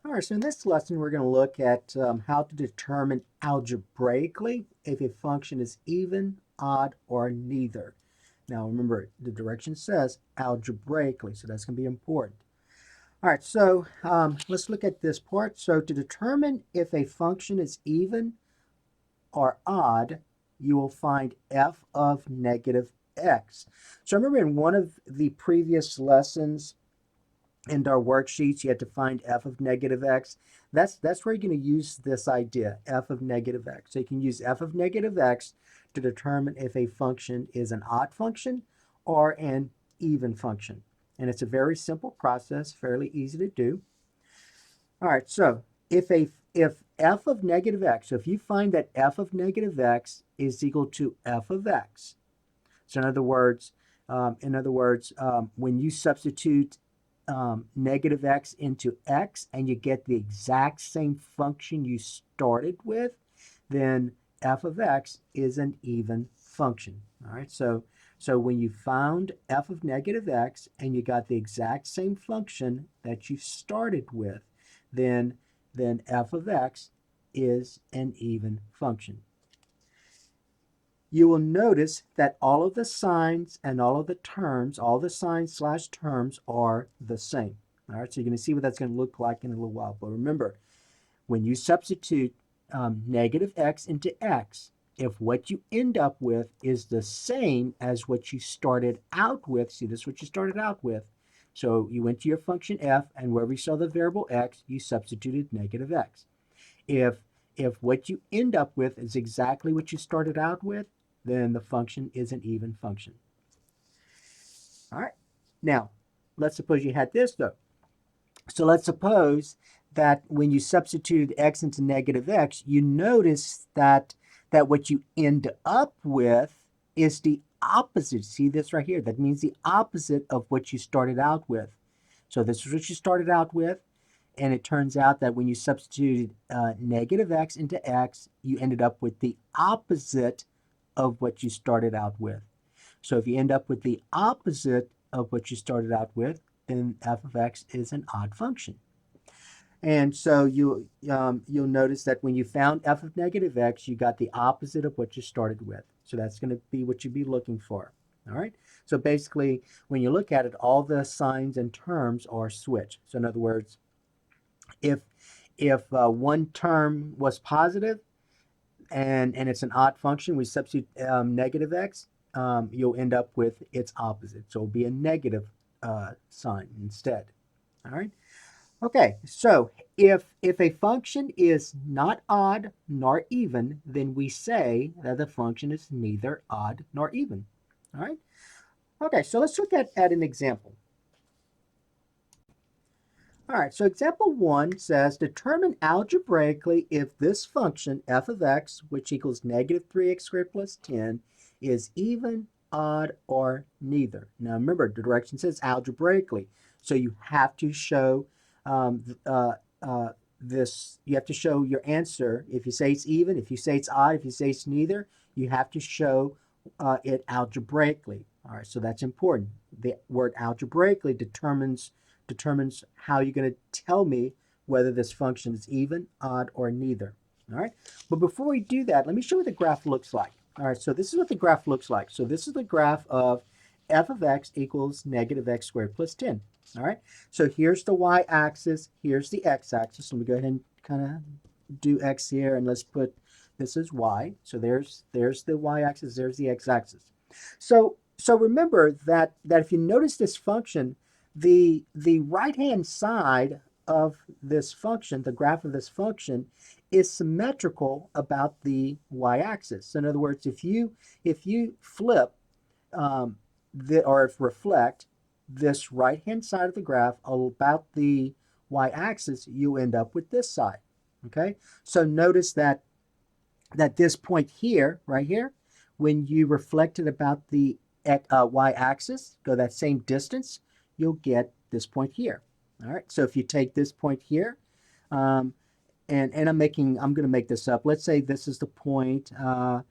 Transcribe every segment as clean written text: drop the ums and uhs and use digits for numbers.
All right, so in this lesson, we're going to look at how to determine algebraically if a function is even, odd, or neither. Now, remember, the direction says algebraically, so that's going to be important. All right, so let's look at this part. So to determine if a function is even or odd, you will find f of negative x. So remember in one of the previous lessons, in our worksheets, you had to find f of negative x. That's where you're going to use this idea, f of negative x. So you can use f of negative x to determine if a function is an odd function or an even function. And it's a very simple process, fairly easy to do. All right, so if f of negative x, so if you find that f of negative x is equal to f of x, so in other words, when you substitute negative x into x and you get the exact same function you started with, then f of x is an even function. All right, so when you found f of negative x and you got the exact same function that you started with, then f of x is an even function. You will notice that all of the signs and all of the terms, all the signs slash terms are the same. All right, so you're going to see what that's going to look like in a little while. But remember, when you substitute negative x into x, if what you end up with is the same as what you started out with, see, this is what you started out with. So you went to your function f, and wherever you saw the variable x, you substituted negative x. If what you end up with is exactly what you started out with, then the function is an even function. All right. Now, let's suppose you had this though. So let's suppose that when you substituted x into negative x, you notice that what you end up with is the opposite. See this right here? That means the opposite of what you started out with. So this is what you started out with. And it turns out that when you substituted negative x into x, you ended up with the opposite of what you started out with. So if you end up with the opposite of what you started out with, then f of x is an odd function. And so you'll notice that when you found f of negative x, you got the opposite of what you started with. So that's going to be what you'd be looking for. All right. So basically, when you look at it, all the signs and terms are switched. So in other words, if one term was positive and it's an odd function, we substitute negative x, you'll end up with its opposite. So it'll be a negative sign instead. All right. Okay, so if a function is not odd nor even, then we say that the function is neither odd nor even. All right. Okay, so let's look at an example. All right, so example 1 says determine algebraically if this function f of x, which equals negative 3x squared plus 10, is even, odd, or neither. Now remember, the direction says algebraically, so you have to show you have to show your answer. If you say it's even, if you say it's odd, if you say it's neither, you have to show it algebraically. All right, so that's important. The word algebraically determines how you're going to tell me whether this function is even, odd, or neither. All right. But before we do that, let me show you what the graph looks like. All right. So this is what the graph looks like. So this is the graph of f of x equals negative x squared plus 10. All right. So here's the y-axis. Here's the x-axis. Let me go ahead and kind of do x here, and let's put this as y. So there's the y-axis. There's the x-axis. So remember that if you notice this function, the right-hand side of this function, the graph of this function, is symmetrical about the y-axis. So in other words, if you flip or if reflect this right-hand side of the graph about the y-axis, you end up with this side. Okay, so notice that this point here, right here, when you reflect it about the y-axis, go that same distance, you'll get this point here. All right, so if you take this point here, and I'm going to make this up. Let's say this is the point I'm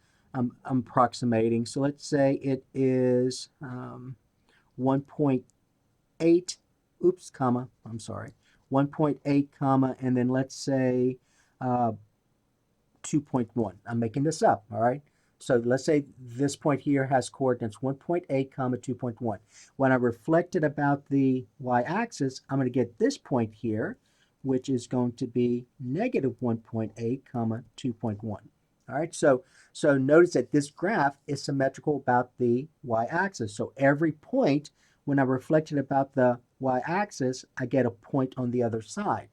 approximating. So let's say it is 1.8, oops, comma, I'm sorry, 1.8 comma, and then let's say 2.1. I'm making this up, all right? So let's say this point here has coordinates 1.8 comma 2.1. When I reflect it about the y-axis, I'm going to get this point here, which is going to be negative 1.8 comma 2.1. All right, so notice that this graph is symmetrical about the y-axis. So every point, when I reflect it about the y-axis, I get a point on the other side.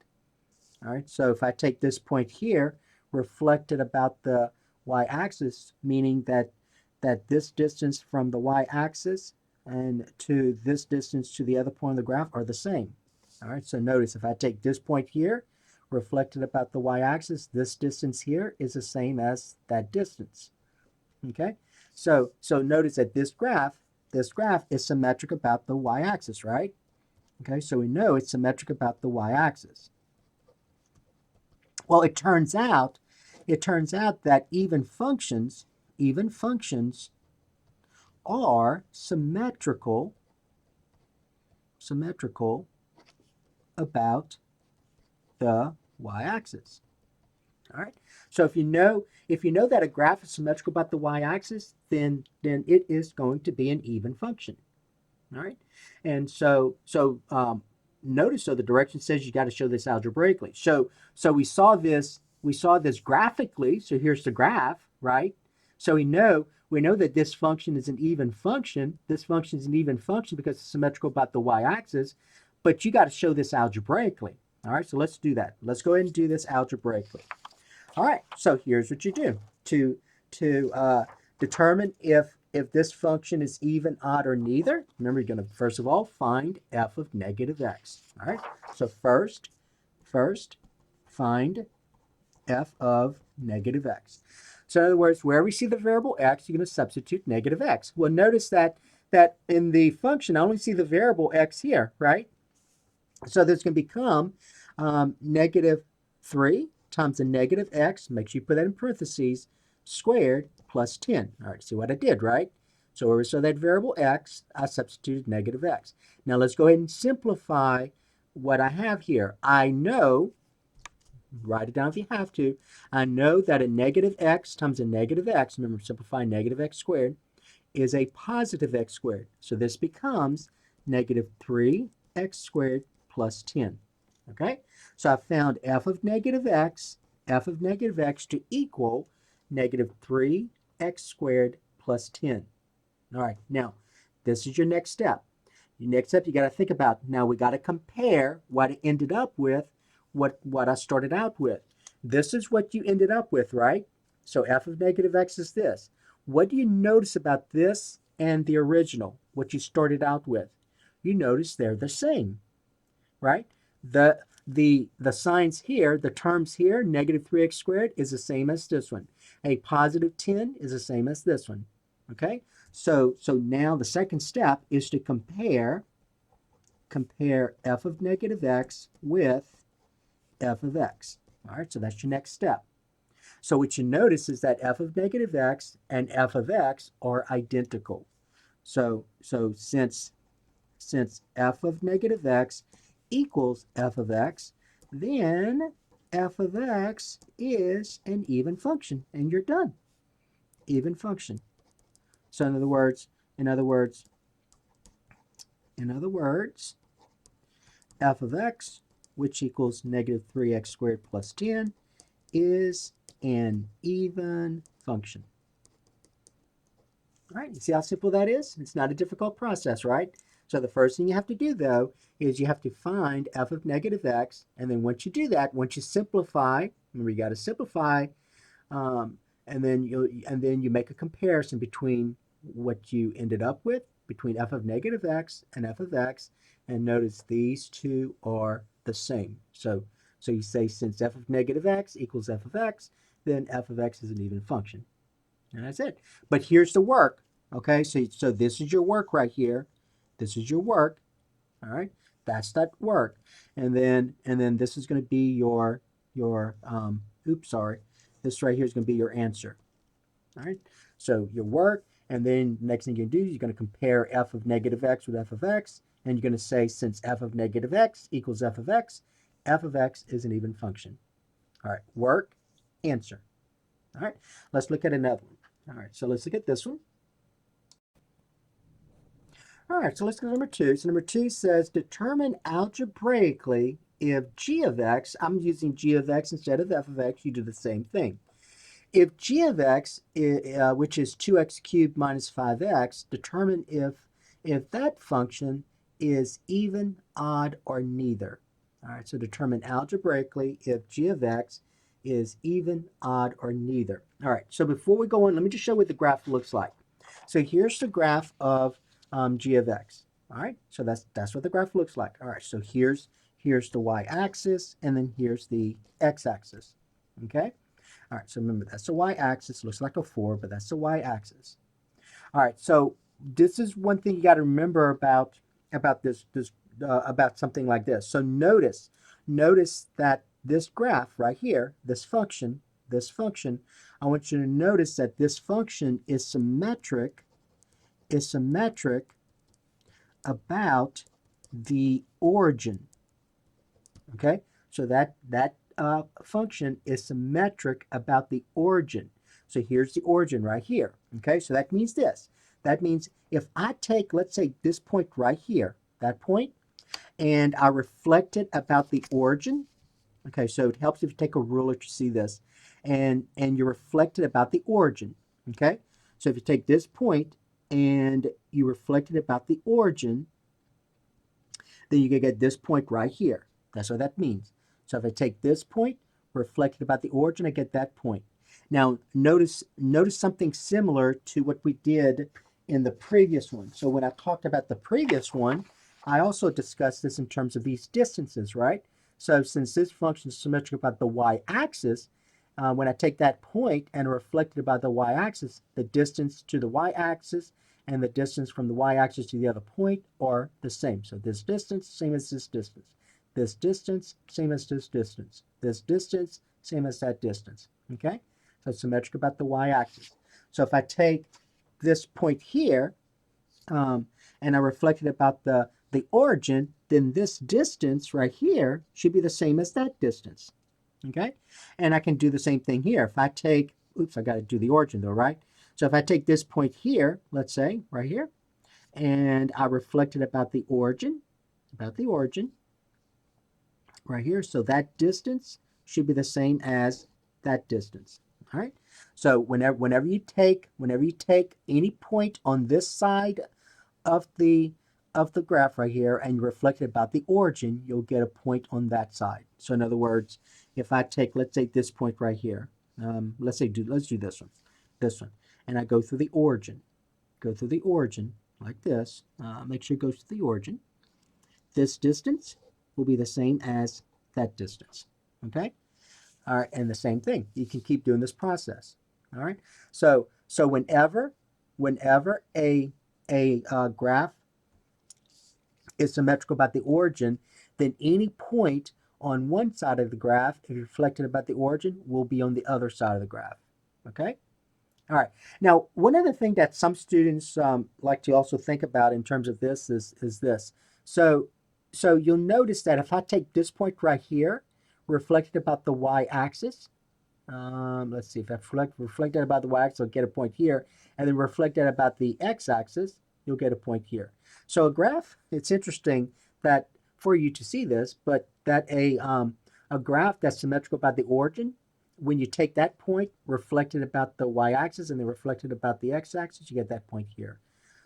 All right, so if I take this point here, reflected about the y-axis, meaning that this distance from the y-axis and to this distance to the other point of the graph are the same. All right, so notice if I take this point here, reflected about the y-axis, this distance here is the same as that distance. Okay, so notice that this graph is symmetric about the y-axis, right? Okay, so we know it's symmetric about the y-axis. Well, it turns out that even functions are symmetrical about the y-axis. All right. So if you know that a graph is symmetrical about the y-axis, then it is going to be an even function. All right. And so notice, so the direction says you got to show this algebraically. So we saw this graphically. So here's the graph, right? So we know that this function is an even function. This function is an even function because it's symmetrical about the y-axis, but you got to show this algebraically. All right, so let's do that. Let's go ahead and do this algebraically. All right, so here's what you do to determine if this function is even, odd, or neither. Remember, you're going to first of all find f of negative x. All right, so first find f of negative x. So in other words, where we see the variable x, you're going to substitute negative x. Well, notice that in the function, I only see the variable x here, right? So this can become negative 3 times the negative x, make sure you put that in parentheses, squared plus 10. All right, see what I did, right? So where we saw that variable x, I substituted negative x. Now let's go ahead and simplify what I have here. I know, write it down if you have to, I know that a negative x times a negative x, remember simplifying negative x squared, is a positive x squared. So this becomes negative 3x squared plus 10. Okay, so I found f of negative x to equal negative 3x squared plus 10. All right, now this is your next step. Your next step you got to think about, now we got to compare what I ended up with, what I started out with. This is what you ended up with, right? So f of negative x is this. What do you notice about this and the original, what you started out with? You notice they're the same, right? The signs here, the terms here, negative 3x squared is the same as this one. A positive 10 is the same as this one. Okay? So now the second step is to compare f of negative x with f of x. All right, so that's your next step. So what you notice is that f of negative x and f of x are identical. So since f of negative x equals f of x, then f of x is an even function, and you're done. Even function. So in other words, f of x, which equals negative 3x squared plus 10, is an even function. All right, you see how simple that is? It's not a difficult process, right? So the first thing you have to do, though, is you have to find f of negative x, and then once you do that, once you simplify, remember you got to simplify, and then you make a comparison between what you ended up with, between f of negative x and f of x, and notice these two are the same. So you say since f of negative x equals f of x, then f of x is an even function. And that's it. But here's the work. Okay, so this is your work right here. This is your work. All right, that's that work. And then this is going to be your this right here is going to be your answer. All right, so your work, and then next thing you do is you're going to compare f of negative x with f of x, and you're going to say since f of negative x equals f of x, f of x is an even function. All right, work, answer. All right, let's look at another one. All right, so let's look at this one. All right, so let's go to number 2. So number 2 says determine algebraically if g of x, I'm using g of x instead of f of x, you do the same thing. If g of x, which is 2x cubed minus 5x, determine if that function is even, odd, or neither. All right, so determine algebraically if g of x is even, odd, or neither. All right, so before we go on, let me just show what the graph looks like. So here's the graph of g of x. All right, so that's what the graph looks like. All right, so here's the y-axis, and then here's the x-axis. Okay. All right, so remember that's the y-axis. Looks like a 4, but that's the y-axis. All right, so this is one thing you got to remember about about something like this. So notice that this graph right here, this function, I want you to notice that this function is symmetric about the origin. Okay, so that function is symmetric about the origin. So here's the origin right here. Okay, so that means this. That means if I take, let's say, this point right here, that point, and I reflect it about the origin. Okay, so it helps if you take a ruler to see this, and you reflect it about the origin. Okay, so if you take this point and you reflect it about the origin, then you can get this point right here. That's what that means. So if I take this point, reflect it about the origin, I get that point. Now notice something similar to what we did in the previous one. So when I talked about the previous one, I also discussed this in terms of these distances, right? So since this function is symmetric about the y-axis, when I take that point and reflect it about the y-axis, the distance to the y-axis and the distance from the y-axis to the other point are the same. So this distance, same as this distance. This distance, same as this distance. This distance, same as that distance. Okay? So it's symmetric about the y-axis. So if I take this point here and I reflect it about the origin, then this distance right here should be the same as that distance. Okay? And I can do the same thing here. If I take, oops, I got to do the origin though, right? So if I take this point here, let's say, right here, and I reflect it about the origin, right here, so that distance should be the same as that distance. All right? So whenever you take any point on this side of the graph right here and you reflect it about the origin, you'll get a point on that side. So in other words, if I take, let's say this point right here, let's do this one, and I go through the origin, like this, make sure it goes to the origin. This distance will be the same as that distance, okay? All right, and the same thing, you can keep doing this process, all right? So whenever a graph is symmetrical about the origin, then any point on one side of the graph, if reflected about the origin, will be on the other side of the graph, okay? All right. Now, one other thing that some students like to also think about in terms of this is this. So you'll notice that if I take this point right here, reflected about the y-axis, let's see, if I reflect that about the y-axis, I'll get a point here, and then reflect that about the x-axis, you'll get a point here. So a graph, it's interesting that for you to see this, but that a graph that's symmetrical about the origin, when you take that point, reflect it about the y-axis, and then reflect it about the x-axis, you get that point here.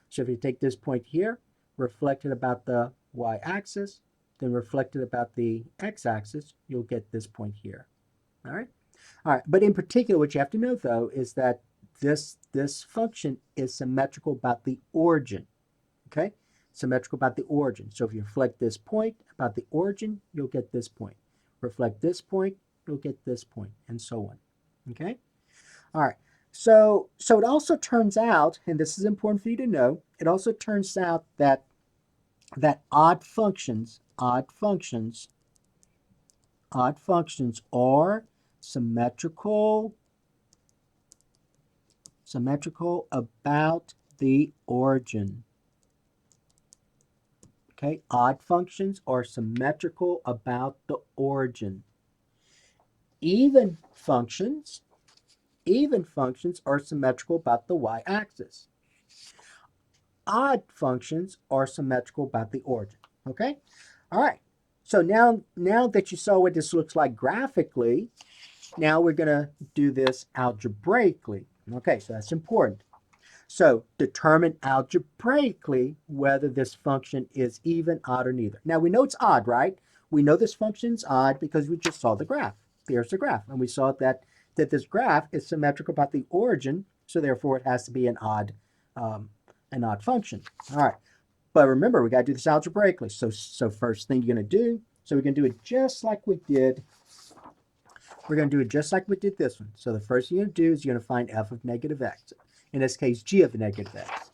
So if you take this point here, reflect it about the y-axis, then reflect it about the x-axis, you'll get this point here. All right? All right, but in particular, what you have to know, though, is that this function is symmetrical about the origin, okay? Symmetrical about the origin. So if you reflect this point about the origin, you'll get this point. Reflect this point, you'll get this point, and so on, okay? All right, so it also turns out, and this is important for you to know, it also turns out that odd functions are symmetrical about the origin. Okay, odd functions are symmetrical about the origin. Even functions are symmetrical about the y-axis. Odd functions are symmetrical about the origin. Okay? All right. So now that you saw what this looks like graphically, now we're going to do this algebraically. Okay, so that's important. So determine algebraically whether this function is even, odd, or neither. Now we know it's odd, right? We know this function's odd because we just saw the graph. There's the graph. And we saw that this graph is symmetrical about the origin, so therefore it has to be an odd function. All right. But remember, we got to do this algebraically. So first thing you're going to do, so we're going to do it just like we did. We're going to do it just like we did this one. So the first thing you're going to do is you're going to find f of negative x. In this case, g of negative x.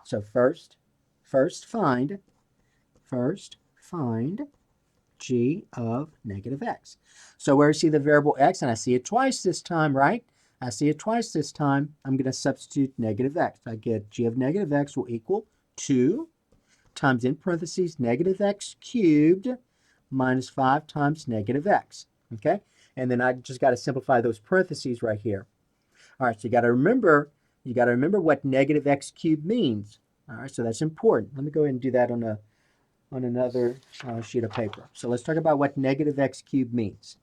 So first find g of negative x. So where I see the variable x, and I see it twice this time, right? I see it twice this time. I'm going to substitute negative x. I get g of negative x will equal 2 times, in parentheses, negative x cubed minus 5 times negative x. Okay? And then I just got to simplify those parentheses right here. All right, so you got to remember what negative x cubed means. All right, so that's important. Let me go ahead and do that on another sheet of paper. So let's talk about what negative x cubed means.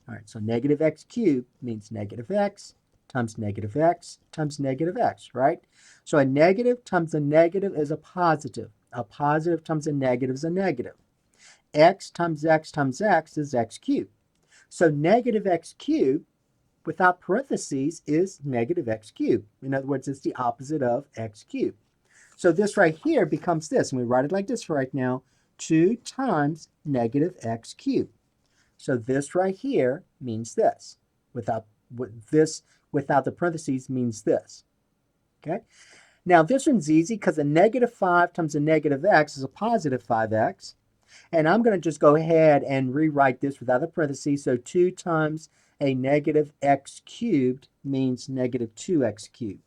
All right, so negative x cubed means negative x times negative x times negative x, right? So a negative times a negative is a positive. A positive times a negative is a negative. X times x times x is x cubed. So negative x cubed without parentheses is negative x cubed. In other words, it's the opposite of x cubed. So this right here becomes this, and we write it like this right now, 2 times negative x cubed. So this right here means this. Without the parentheses means this. Okay? Now this one's easy because a negative 5 times a negative x is a positive 5x. And I'm going to just go ahead and rewrite this without the parentheses. So 2 times a negative x cubed means negative 2x cubed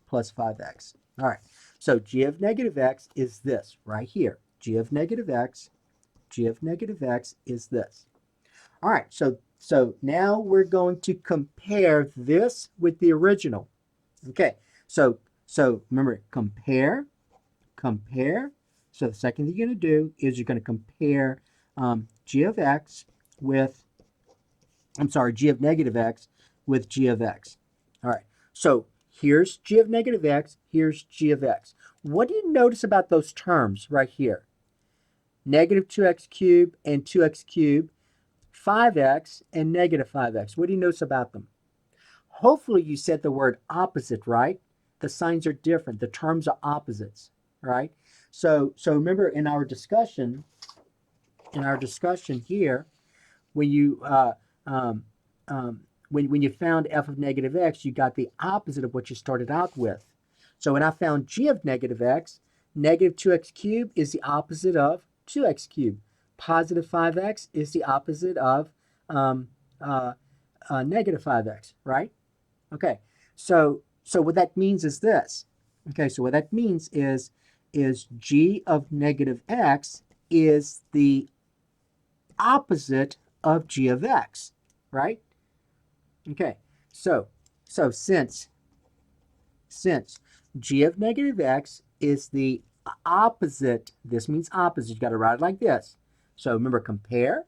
plus 5x. All right. So g of negative x is this right here. G of negative x is this. All right. So now we're going to compare this with the original. Okay. So remember, compare. So the second thing you're going to do is you're going to compare g of negative x with g of x. All right, so here's g of negative x, here's g of x. What do you notice about those terms right here? Negative 2x cubed and 2x cubed, 5x and negative 5x. What do you notice about them? Hopefully you said the word opposite, right? The signs are different. The terms are opposites, right? So remember in our discussion here, when you when you found f of negative x, you got the opposite of what you started out with. So when I found g of negative x, negative 2x cubed is the opposite of 2x cubed. Positive 5x is the opposite of negative 5x, right? Okay, so what that means is this. Okay, so what that means is g of negative x is the opposite of g of x, right? Okay, so since g of negative x is the opposite, this means opposite. You got to write it like this. So remember, compare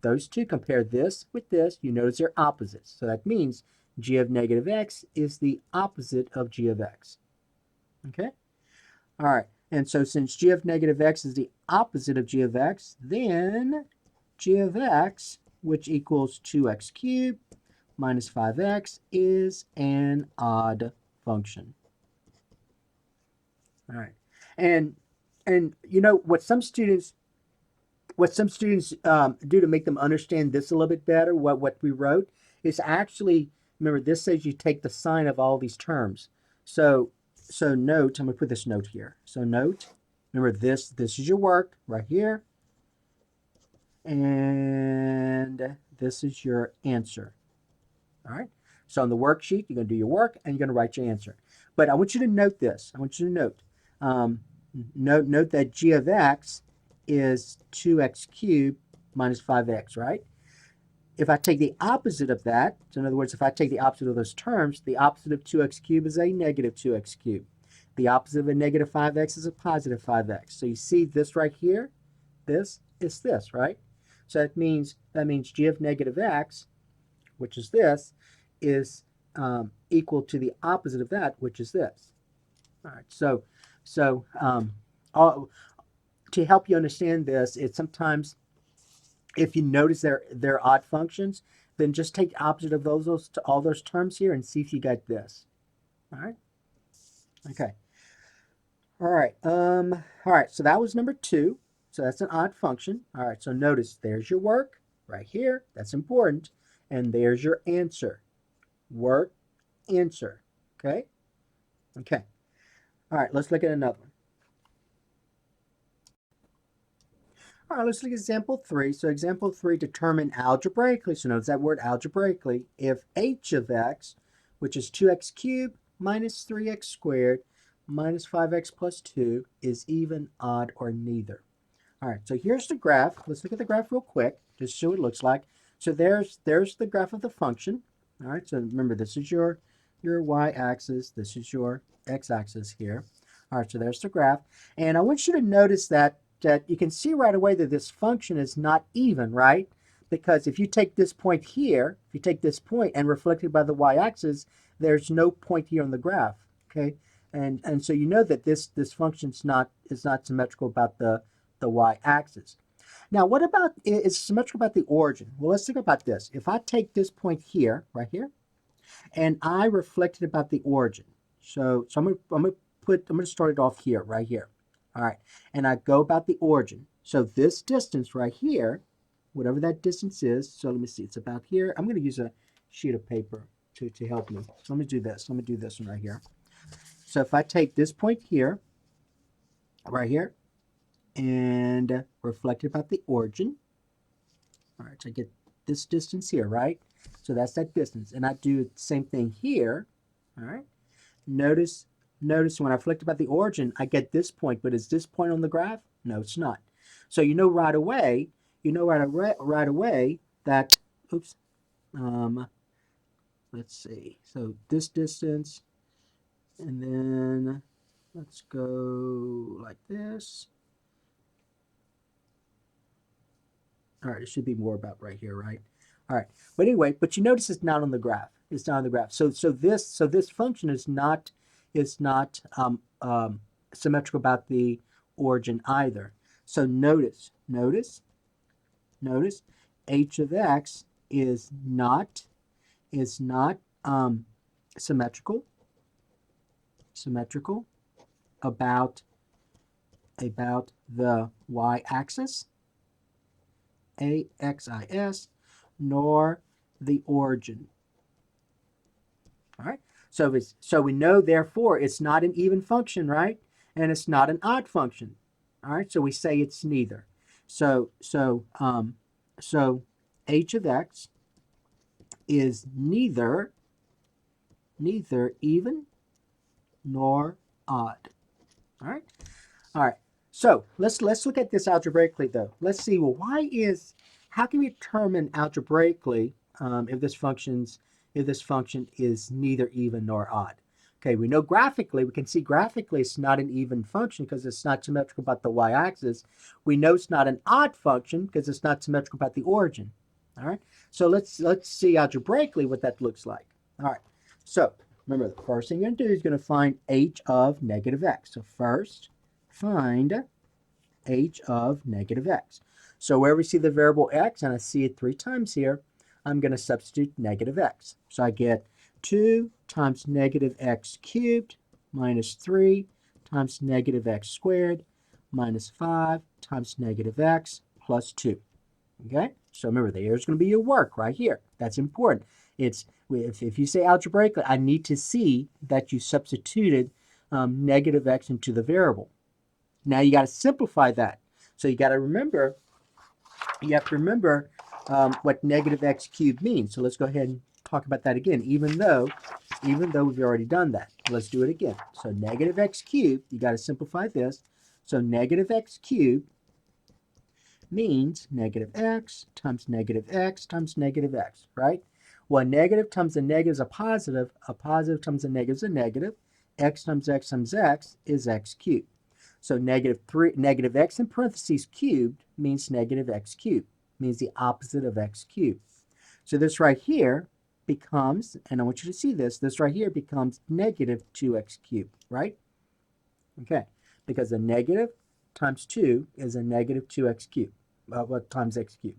those two, compare this with this. You notice they're opposites. So that means g of negative x is the opposite of g of x. Okay? All right. And so since g of negative x is the opposite of g of x, then g of x, which equals 2x cubed minus 5x, is an odd function. All right. And you know what some students do to make them understand this a little bit better, what we wrote, is actually, remember, this says you take the sign of all these terms. So note, I'm going to put this note here. So note, remember this is your work right here. And this is your answer. All right. So on the worksheet, you're going to do your work and you're going to write your answer. But I want you to note this. I want you to note note that g of x is 2x cubed minus 5x, right? If I take the opposite of that, so in other words, if I take the opposite of those terms, the opposite of 2x cubed is a negative 2x cubed. The opposite of a negative 5x is a positive 5x. So you see this right here? This is this, right? So that means g of negative x, which is this, is equal to the opposite of that, which is this. All right, so to help you understand this, it's sometimes if you notice they're odd functions, then just take the opposite of all those terms here and see if you get this. All right. Okay. All right. All right. So that was number 2. So that's an odd function. All right. So notice there's your work right here. That's important. And there's your answer. Work, answer. Okay. Okay. All right. Let's look at another one. All right, let's look at example 3. So example 3, determine algebraically. So notice that word algebraically. If h of x, which is 2x cubed minus 3x squared minus 5x plus 2, is even, odd, or neither. All right, so here's the graph. Let's look at the graph real quick, just to show what it looks like. So there's the graph of the function. All right, so remember, this is your y-axis. This is your x-axis here. All right, so there's the graph. And I want you to notice that you can see right away that this function is not even, right? Because if you take this point here, if you take this point and reflect it by the y-axis, there's no point here on the graph, okay? And so you know that this function is not symmetrical about the y-axis. Now, what about, is symmetrical about the origin? Well, let's think about this. If I take this point here, right here, and I reflect it about the origin. So I'm gonna start it off here, right here. All right, and I go about the origin. So this distance right here, whatever that distance is, so let me see, it's about here. I'm going to use a sheet of paper to help me. So let me do this. Let me do this one right here. So if I take this point here, right here, and reflect it about the origin, all right, so I get this distance here, right? So that's that distance. And I do the same thing here, all right? Notice when I reflect about the origin, I get this point, but is this point on the graph? No, it's not. So you know right away that, oops, let's see. So this distance, and then let's go like this. All right, it should be more about right here, right? All right, but anyway, but you notice it's not on the graph. It's not on the graph. So this function is not symmetrical about the origin either. So notice, h of x is not symmetrical about the y-axis, axis, nor the origin. All right. So we know, therefore, it's not an even function, right? And it's not an odd function. All right. So we say it's neither. So h of x is neither even nor odd. All right. All right. So let's look at this algebraically, though. Let's see. Well, how can we determine algebraically if this function is neither even nor odd? Okay, we know graphically, we can see graphically it's not an even function because it's not symmetrical about the y-axis. We know it's not an odd function because it's not symmetrical about the origin. All right, so let's see algebraically what that looks like. All right, so remember, the first thing you're going to do is going to find h of negative x. So first, find h of negative x. So where we see the variable x, and I see it 3 times here, I'm going to substitute negative x. So I get 2 times negative x cubed minus 3 times negative x squared minus 5 times negative x plus 2. Okay? So remember, there's going to be your work right here. That's important. If you say algebraically, I need to see that you substituted negative x into the variable. Now you got to simplify that. So you have to remember what negative x cubed means. So let's go ahead and talk about that again, even though we've already done that. Let's do it again. So negative x cubed, you got to simplify this. So negative x cubed means negative x times negative x times negative x, right? Well, a negative times a negative is a positive times a negative is a negative. X times x times x is x cubed. So negative x in parentheses cubed means negative x cubed, means the opposite of x cubed. So this right here becomes, and I want you to see this right here becomes negative 2x cubed, right? Okay, because a negative times 2 is a negative 2x cubed, times x cubed.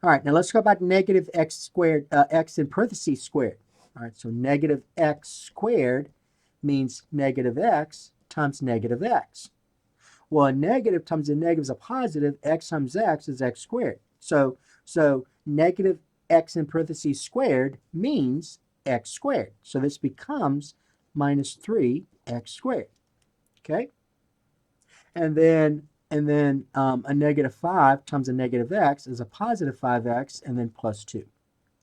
All right, now let's go about negative x squared, x in parentheses squared. All right, so negative x squared means negative x times negative x. Well, a negative times a negative is a positive. X times x is x squared. So negative x in parentheses squared means x squared. So this becomes minus 3x squared. Okay? And then a negative 5 times a negative x is a positive 5x and then plus 2.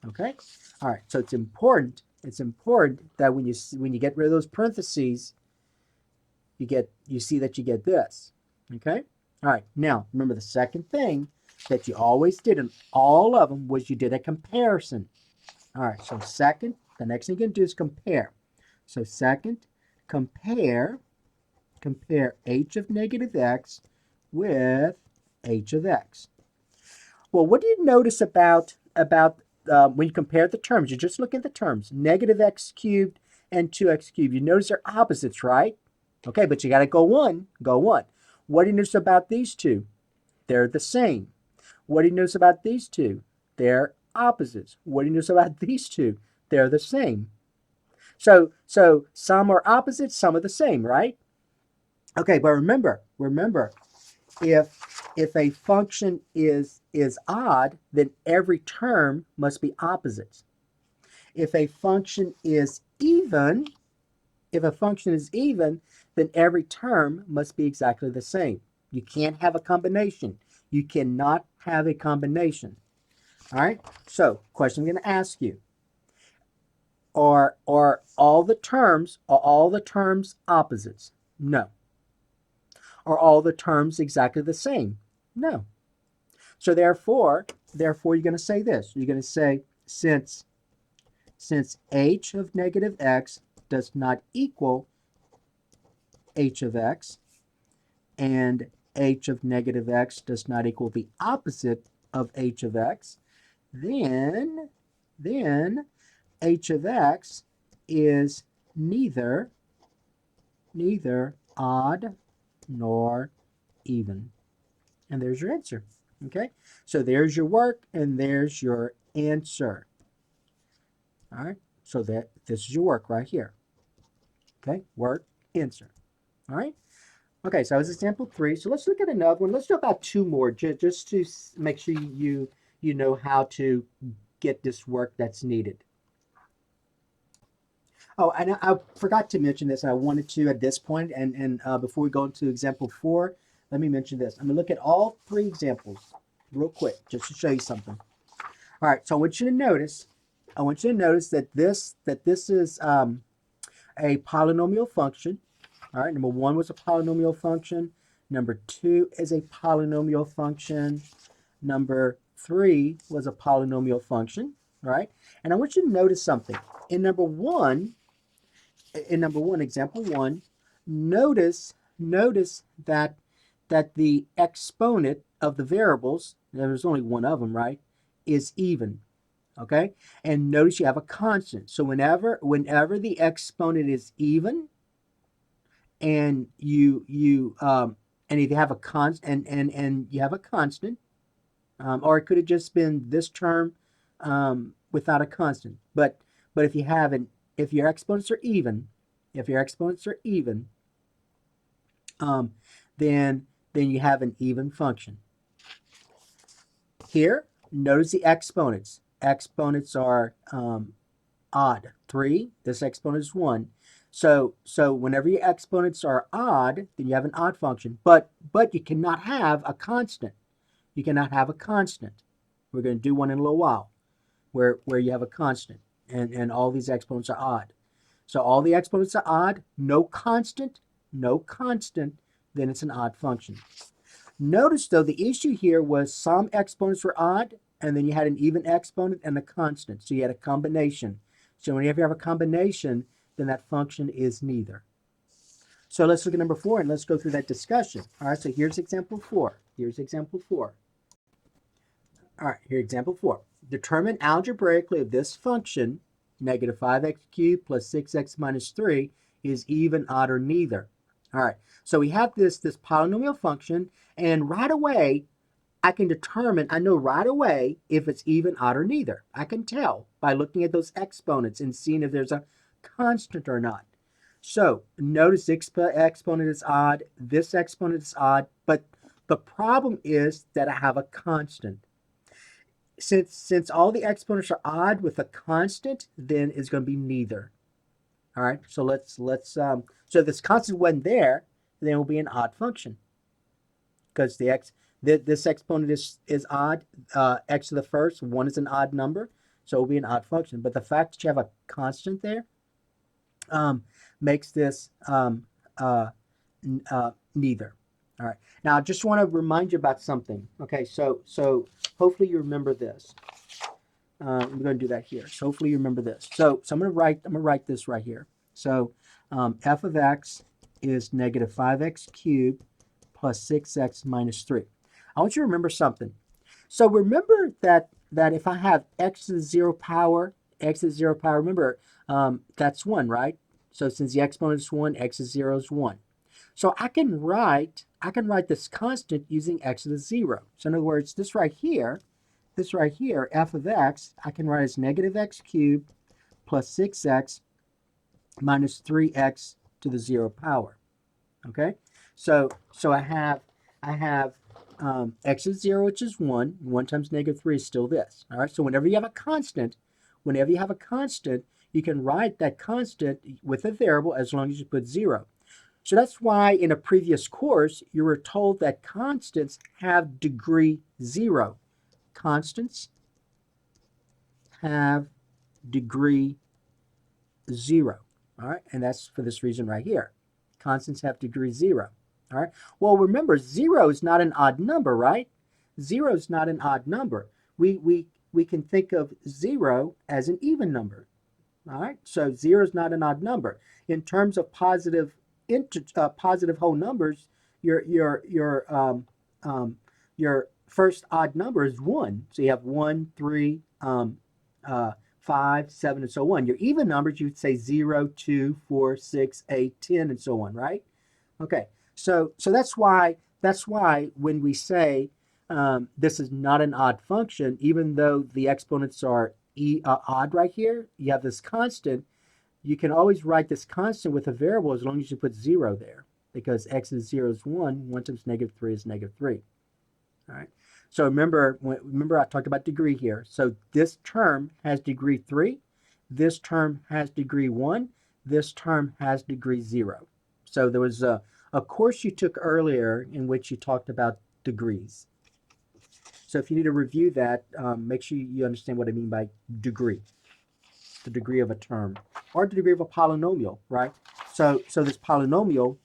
Okay? All right, so it's important that when you get rid of those parentheses, you see that you get this. Okay? All right, now remember the second thing that you always did in all of them was you did a comparison. All right, so second, the next thing you can do is compare. So second, compare h of negative x with h of x. Well, what do you notice about when you compare the terms? You just look at the terms, negative x cubed and 2x cubed. You notice they're opposites, right? Okay, but you got to go one. What do you notice about these two? They're the same. What do you notice about these two? They're opposites. What do you notice about these two? They're the same. So some are opposites, some are the same, right? Okay, but remember, if a function is odd, then every term must be opposites. If a function is even, then every term must be exactly the same. You can't have a combination. You cannot have a combination. All right? So, question I'm going to ask you. Are all the terms opposites? No. Are all the terms exactly the same? No. So therefore you're going to say this. You're going to say since h of negative x does not equal h of x, and h of negative x does not equal the opposite of h of x, then h of x is neither odd nor even. And there's your answer. Okay? So there's your work and there's your answer. All right? So this is your work right here. Okay? Work, answer. All right? Okay, so that was example 3. So let's look at another one. Let's do about 2 more just to make sure you know how to get this work that's needed. Oh, and I forgot to mention this. I wanted to at this point, and before we go into example 4, let me mention this. I'm going to look at all 3 examples real quick just to show you something. All right, so I want you to notice that this is a polynomial function. All right, number 1 was a polynomial function. Number 2 is a polynomial function. Number 3 was a polynomial function, right? And I want you to notice something. In number 1, example 1, notice that the exponent of the variables, there's only one of them, right, is even. Okay? And notice you have a constant. So whenever the exponent is even, and if you have a constant, and you have a constant, or it could have just been this term without a constant. But if your exponents are even, then you have an even function. Here, notice the exponents. Exponents are odd. 3. This exponent is 1. So whenever your exponents are odd, then you have an odd function. But you cannot have a constant. You cannot have a constant. We're going to do one in a little while where you have a constant and all these exponents are odd. So all the exponents are odd, no constant, then it's an odd function. Notice, though, the issue here was some exponents were odd, and then you had an even exponent and a constant. So you had a combination. So whenever you have a combination, then that function is neither. So let's look at number 4, and let's go through that discussion. All right, so here's example 4. Here's example 4. All right, here's example 4. Determine algebraically if this function, negative 5x cubed plus 6x minus 3, is even, odd, or neither. All right, so we have this polynomial function, and right away, I know right away if it's even, odd, or neither. I can tell by looking at those exponents and seeing if there's a constant or not. So notice this exponent is odd, this exponent is odd, but the problem is that I have a constant. Since all the exponents are odd with a constant, then it's going to be neither. All right, so so if this constant wasn't there, then it will be an odd function because this exponent is odd. X to the first, 1 is an odd number, so it will be an odd function. But the fact that you have a constant there makes this neither. All right. Now, I just want to remind you about something. Okay, so hopefully you remember this. I'm going to do that here. So hopefully you remember this. So I'm going to write this right here. So f of x is negative 5x cubed plus 6x minus 3. I want you to remember something. So remember that if I have x to the 0 power, remember that's 1, right? So since the exponent is 1, x is 0 is 1. So I can write this constant using x to the 0. So in other words, this right here, f of x, I can write as negative x cubed plus 6x minus 3x to the 0 power. Okay? So I have x is 0, which is 1. 1 times negative 3 is still this. All right? So whenever you have a constant, you can write that constant with a variable as long as you put 0. So that's why in a previous course, you were told that constants have degree 0. Constants have degree 0. All right, and that's for this reason right here. Constants have degree 0. All right, well, remember, 0 is not an odd number, right? 0 is not an odd number. We can think of 0 as an even number. All right, so 0 is not an odd number. In terms of positive whole numbers, your first odd number is 1. So you have 1, 3, 5, 7, and so on. Your even numbers, you'd say 0, 2, 4, 6, 8, 10, and so on, right? Okay, so that's why when we say this is not an odd function, even though the exponents are odd right here, you have this constant. You can always write this constant with a variable as long as you put 0 there, because x is 0 is 1. 1 times negative 3 is negative 3. All right. So remember I talked about degree here. So this term has degree 3. This term has degree 1. This term has degree 0. So there was a course you took earlier in which you talked about degrees. So if you need to review that, make sure you understand what I mean by degree. The degree of a term, or the degree of a polynomial, right? So this polynomial,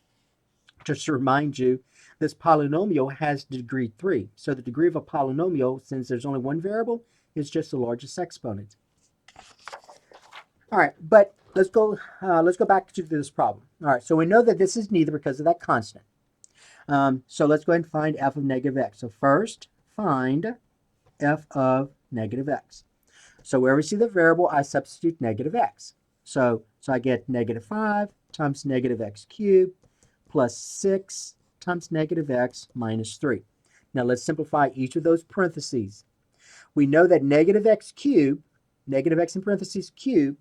just to remind you, this polynomial has degree 3. So the degree of a polynomial, since there's only one variable, is just the largest exponent. All right, but let's go back to this problem. All right, so we know that this is neither because of that constant. So let's go ahead and find f of negative x. So first, find f of negative x. So wherever we see the variable, I substitute negative x. So I get negative 5 times negative x cubed plus 6 times negative x minus 3. Now let's simplify each of those parentheses. We know that negative x cubed, negative x in parentheses cubed,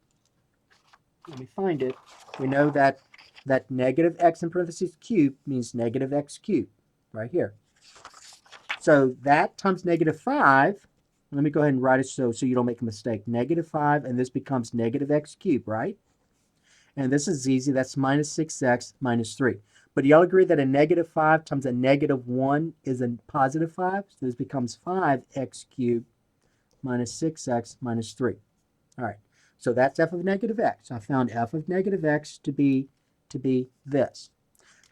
let me find it. We know that negative x in parentheses cubed means negative x cubed, right here. So that times negative 5, let me go ahead and write it so you don't make a mistake. Negative 5, and this becomes negative x cubed, right? And this is easy. That's minus 6x minus 3. But y'all agree that a negative 5 times a negative 1 is a positive 5? So this becomes 5x cubed minus 6x minus 3. All right. So that's f of negative x. I found f of negative x to be this.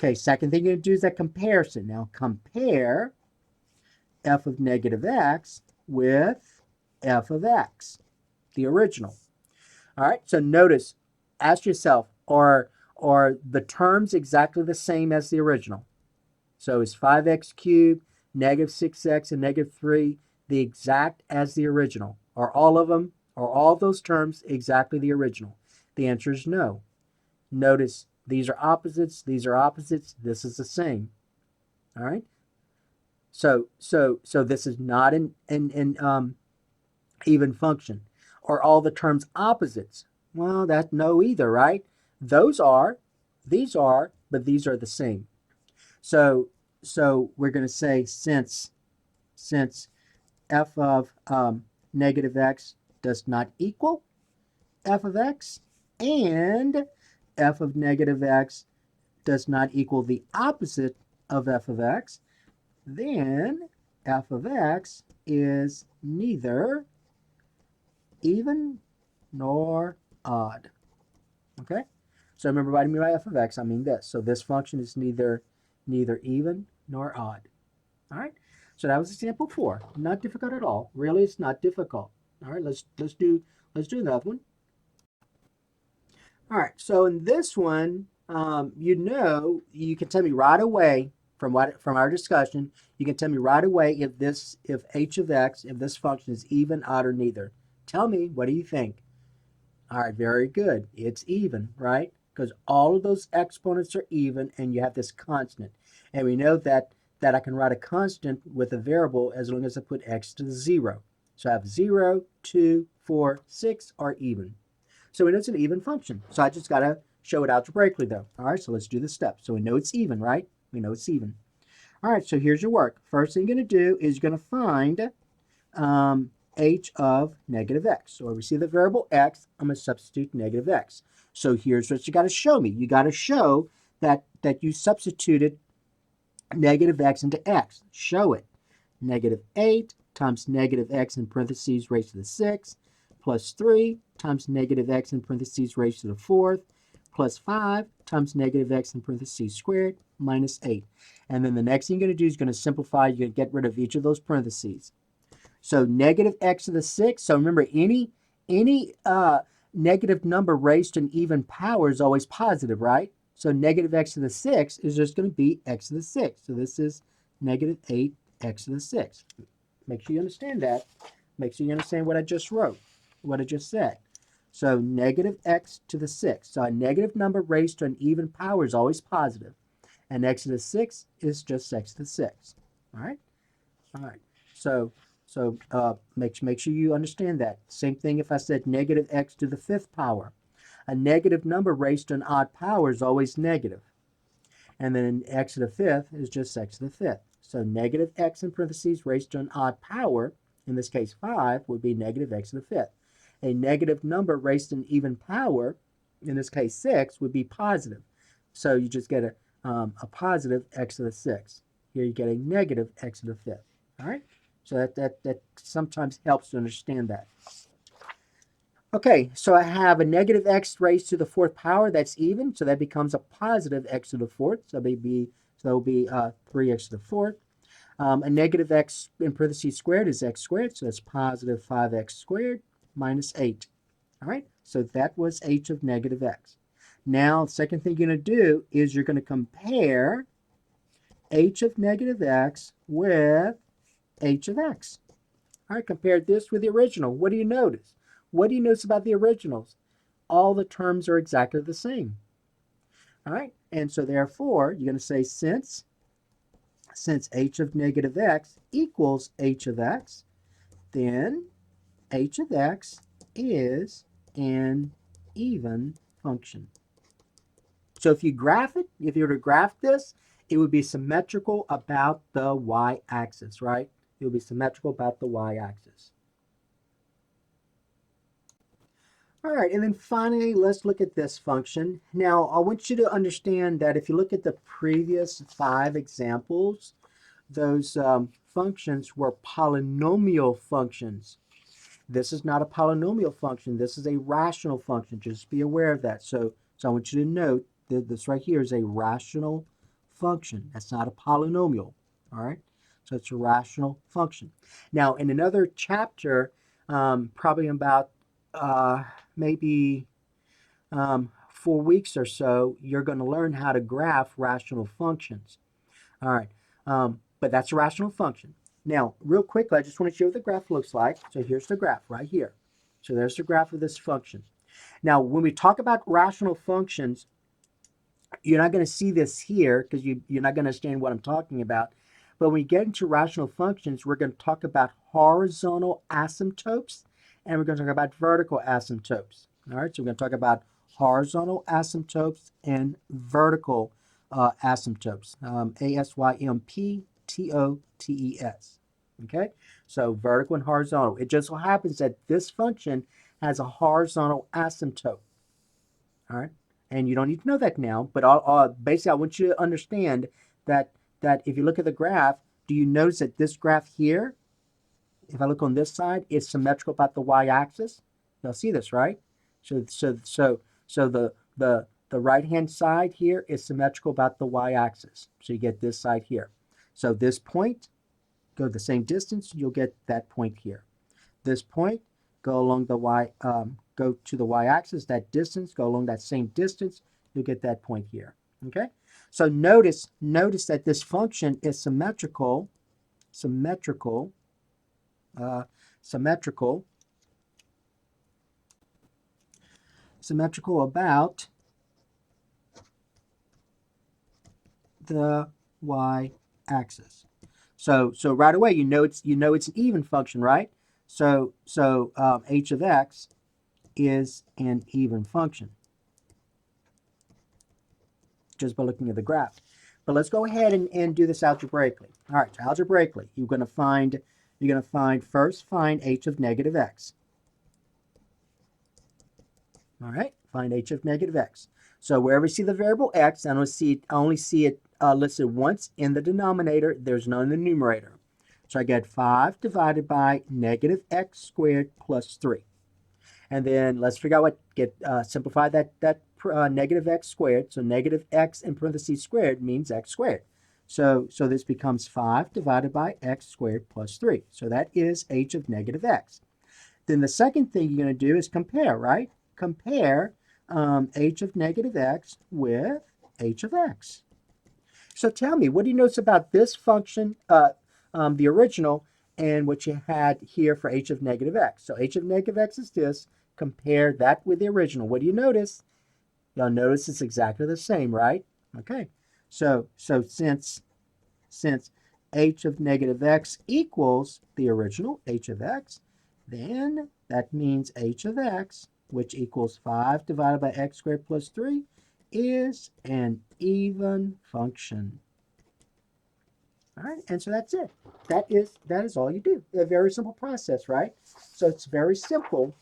Okay, second thing you're going to do is that comparison. Now compare f of negative x with f of x, the original. All right, so notice, ask yourself, are the terms exactly the same as the original? So is 5x cubed, negative 6x, and negative 3 the exact as the original? Are all of them, are all those terms exactly the original? The answer is no. Notice these are opposites, this is the same. All right? So this is not an even function. Are all the terms opposites? Well, that's no either, right? Those are, these are, but these are the same. So we're going to say since f of negative x does not equal f of x, and f of negative x does not equal the opposite of f of x, then f of x is neither even nor odd. Okay? So remember what I mean by f of x, I mean this. So this function is neither even nor odd. All right? So that was example 4. Not difficult at all. Really, it's not difficult. All right, let's do another one. All right, so in this one, you can tell me right away from our discussion, you can tell me right away if h of x, if this function is even, odd, or neither. Tell me, what do you think? All right, very good. It's even, right? Because all of those exponents are even, and you have this constant. And we know that I can write a constant with a variable as long as I put x to the 0. So I have 0, 2, 4, 6 are even. So we know it's an even function. So I just got to show it algebraically, though. All right, so let's do the steps. So we know it's even, right? We know it's even. All right, so here's your work. First thing you're going to do is you're going to find h of negative x. So when we see the variable x, I'm going to substitute negative x. So here's what you got to show me. You got to show that you substituted negative x into x. Show it. Negative 8 times negative x in parentheses raised to the 6th plus 3 times negative x in parentheses raised to the 4th plus 5 times negative x in parentheses squared minus 8. And then the next thing you're going to do is going to simplify. You're going to get rid of each of those parentheses. So negative x to the 6th. So remember, any negative number raised to an even power is always positive, right? So negative x to the 6th is just going to be x to the 6th. So this is negative 8x to the 6th. Make sure you understand that. Make sure you understand what I just wrote, what I just said. So negative x to the 6th. So a negative number raised to an even power is always positive. And x to the 6th is just x to the 6th. All right? All right. So make sure you understand that. Same thing if I said negative x to the 5th power. A negative number raised to an odd power is always negative. And then x to the 5th is just x to the 5th. So negative x in parentheses raised to an odd power, in this case 5, would be negative x to the 5th. A negative number raised to an even power, in this case 6, would be positive. So you just get a positive x to the 6th. Here you get a negative x to the 5th. All right? So that sometimes helps to understand that. Okay, so I have a negative x raised to the 4th power. That's even, so that becomes a positive x to the 4th. So that will be 3x to the 4th. A negative x in parentheses squared is x squared, so that's positive 5x squared minus 8. All right, so that was h of negative x. Now, the second thing you're going to do is you're going to compare h of negative x with h of x. All right, compare this with the original. What do you notice? What do you notice about the originals? All the terms are exactly the same. All right, and so therefore, you're going to say since h of negative x equals h of x, then h of x is an even function. So if you graph it, if you were to graph this, it would be symmetrical about the y-axis, right? It would be symmetrical about the y-axis. All right, and then finally, let's look at this function. Now, I want you to understand that if you look at the previous 5 examples, those functions were polynomial functions. This is not a polynomial function. This is a rational function. Just be aware of that. So I want you to note that this right here is a rational function. That's not a polynomial. All right? So it's a rational function. Now, in another chapter, probably about maybe 4 weeks or so, you're going to learn how to graph rational functions. All right, but that's a rational function. Now, real quickly, I just want to show you what the graph looks like. So here's the graph right here. So there's the graph of this function. Now, when we talk about rational functions, you're not going to see this here because you're not going to understand what I'm talking about. But when we get into rational functions, we're going to talk about horizontal asymptotes and we're going to talk about vertical asymptotes. All right, so we're going to talk about horizontal asymptotes and vertical asymptotes. Asymptotes. Okay, so vertical and horizontal. It just so happens that this function has a horizontal asymptote. All right, and you don't need to know that now, but basically I want you to understand that if you look at the graph, do you notice that this graph here, if I look on this side, is symmetrical about the y-axis? You'll see this, right? So the right-hand side here is symmetrical about the y-axis. So you get this side here. So this point, go the same distance, you'll get that point here. This point, go along the go to the y-axis, that distance, go along that same distance, you'll get that point here. Okay? So notice that this function is symmetrical about the y-axis. So right away you know it's an even function, right? So h of x is an even function just by looking at the graph. But let's go ahead and do this algebraically. All right, so algebraically, you're going to find first find h of negative x. All right, find h of negative x. So wherever you see the variable x, I only see it listed once in the denominator. There's none in the numerator. So I get 5 divided by negative x squared plus 3. And then let's figure out simplify that negative x squared. So negative x in parentheses squared means x squared. So this becomes 5 divided by x squared plus 3. So that is h of negative x. Then the second thing you're going to do is compare, right? Compare h of negative x with h of x. So tell me, what do you notice about this function, the original, and what you had here for h of negative x? So h of negative x is this. Compare that with the original. What do you notice? You'll notice it's exactly the same, right? Okay. So since h of negative x equals the original, h of x, then that means h of x, which equals 5 divided by x squared plus 3, is an even function. All right, and so that's it. That is all you do. A very simple process, right? So it's very simple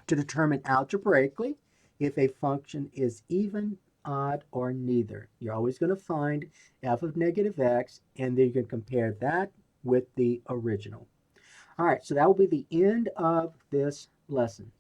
to determine algebraically if a function is even, odd, or neither. You're always going to find f of negative x, and then you can compare that with the original. All right, so that will be the end of this lesson.